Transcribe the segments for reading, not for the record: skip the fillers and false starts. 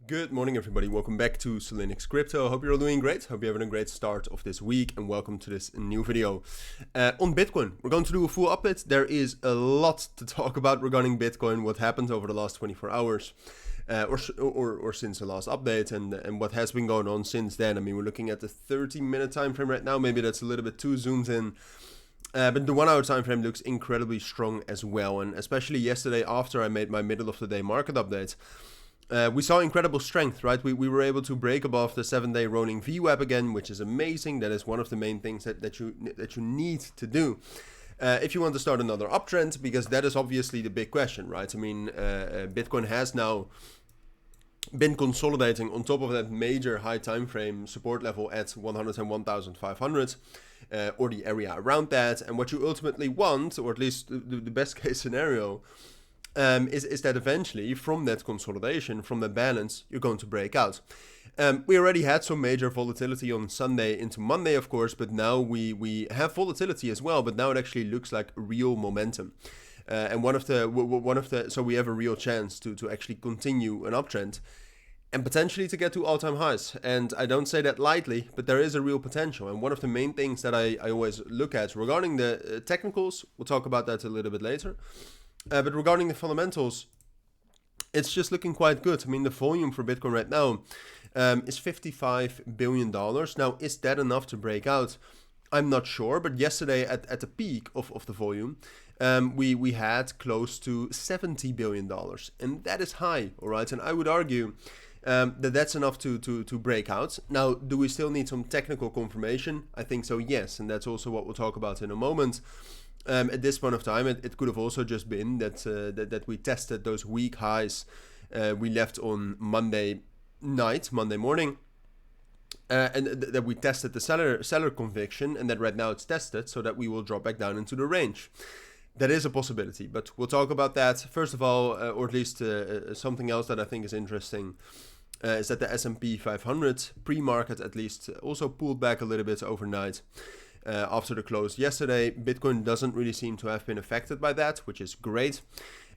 Good morning, everybody. Welcome back to Cilinix Crypto. Hope you're all doing great. Hope you're having a great start of this week, and welcome to this new video. On Bitcoin, we're going to do a full update. There is a lot to talk about regarding Bitcoin, what happened over the last 24 hours, or since the last update, and what has been going on since then. I mean, we're looking at the 30-minute time frame right now. Maybe that's a little bit too zoomed in. But the 1 hour time frame looks incredibly strong as well, and especially yesterday after I made my middle of the day market update. We saw incredible strength, right? We were able to break above the 7-day rolling VWAP again, which is amazing. That is one of the main things that you need to do if you want to start another uptrend, because that is obviously the big question, right? I mean, Bitcoin has now been consolidating on top of that major high time frame support level at 101,500 or the area around that. And what you ultimately want, or at least the best case scenario, is that eventually from that consolidation, from that balance, you're going to break out. We already had some major volatility on Sunday into Monday, of course, but now we have volatility as well, but now it actually looks like real momentum. And so we have a real chance to actually continue an uptrend and potentially to get to all-time highs. And I don't say that lightly, but there is a real potential. And one of the main things that I always look at regarding the technicals, we'll talk about that a little bit later. But regarding the fundamentals, it's just looking quite good. I mean, the volume for Bitcoin right now is $55 billion. Now, is that enough to break out? I'm not sure, but yesterday at the peak of the volume, we had close to $70 billion, and that is high, all right? And I would argue that's enough to break out. Now, do we still need some technical confirmation? I think so, yes, and that's also what we'll talk about in a moment. At this point of time, it could have also just been that we tested those weak highs we left on Monday morning, and that we tested the seller conviction, and that right now it's tested, so that we will drop back down into the range. That is a possibility, but we'll talk about that. First of all, or at least something else that I think is interesting, is that the S&P 500 pre-market at least also pulled back a little bit overnight. After the close yesterday. Bitcoin doesn't really seem to have been affected by that, which is great.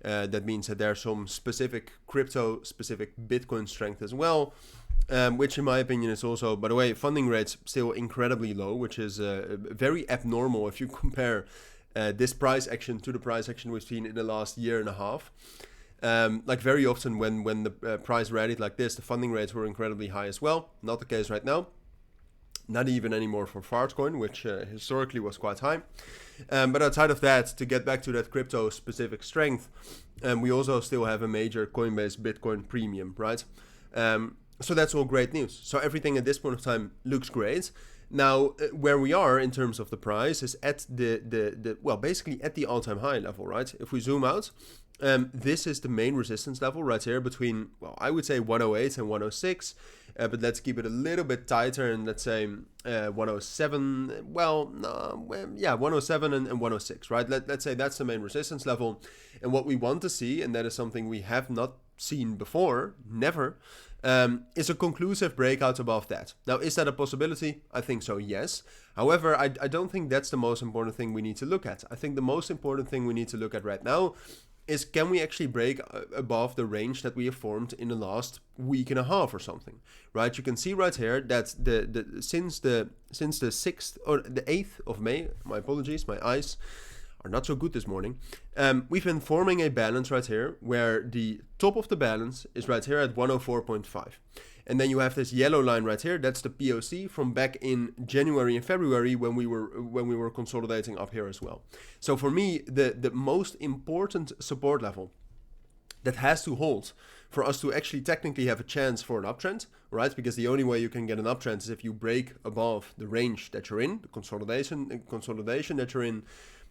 That means that there's some specific crypto-specific Bitcoin strength as well, which in my opinion is also, by the way, funding rates still incredibly low, which is very abnormal if you compare this price action to the price action we've seen in the last year and a half. Like very often when the price rallied like this, the funding rates were incredibly high as well. Not the case right now. Not even anymore for Fartcoin, which historically was quite high. But outside of that, to get back to that crypto-specific strength, we also still have a major Coinbase Bitcoin premium, right? So that's all great news. So everything at this point of time looks great. Now, where we are in terms of the price is at basically at the all-time high level, right? If we zoom out, this is the main resistance level right here between, I would say 108 and 106, but let's keep it a little bit tighter and let's say 107, 107 and 106, right? Let's say that's the main resistance level. And what we want to see, and that is something we have not seen before, never, is a conclusive breakout above that. Now, is that a possibility? I think so, yes. However, I don't think that's the most important thing we need to look at. I think the most important thing we need to look at right now is, can we actually break above the range that we have formed in the last week and a half or something, right? You can see right here that since the 6th or the 8th of May, my apologies, my eyes are not so good this morning. We've been forming a balance right here where the top of the balance is right here at 104.5. And then you have this yellow line right here. That's the POC from back in January and February when we were consolidating up here as well. So for me, the most important support level that has to hold for us to actually technically have a chance for an uptrend, right? Because the only way you can get an uptrend is if you break above the range that you're in, the consolidation that you're in.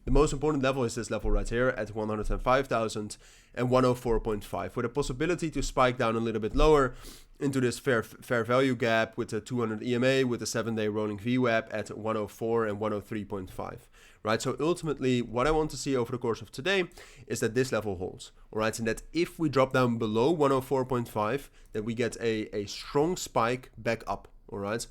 The most important level is this level right here at 105,000 and 104.5, with a possibility to spike down a little bit lower into this fair value gap with the 200 EMA with the 7-day rolling VWAP at 104 and 103.5, right? So ultimately, what I want to see over the course of today is that this level holds, all right? And that if we drop down below 104.5, that we get a strong spike back up, all right?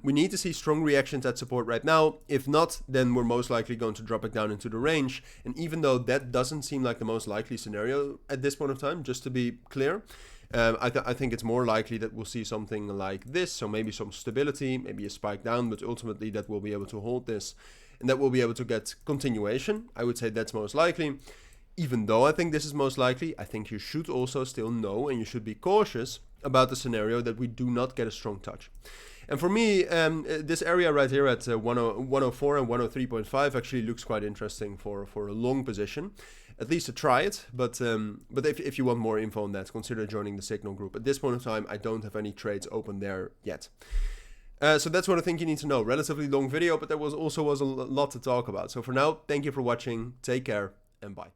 We need to see strong reactions at support right now. If not, then we're most likely going to drop it down into the range. And even though that doesn't seem like the most likely scenario at this point of time, just to be clear, I think it's more likely that we'll see something like this, so maybe some stability, maybe a spike down, but ultimately that we'll be able to hold this and that we'll be able to get continuation. I would say that's most likely. Even though I think this is most likely, I think you should also still know and you should be cautious about the scenario that we do not get a strong touch. And for me, this area right here at 104 and 103.5 actually looks quite interesting for a long position, at least to try it. But if you want more info on that, consider joining the Signal group. At this point in time, I don't have any trades open there yet. So that's what I think you need to know. Relatively long video, but there was a lot to talk about. So for now, thank you for watching. Take care and bye.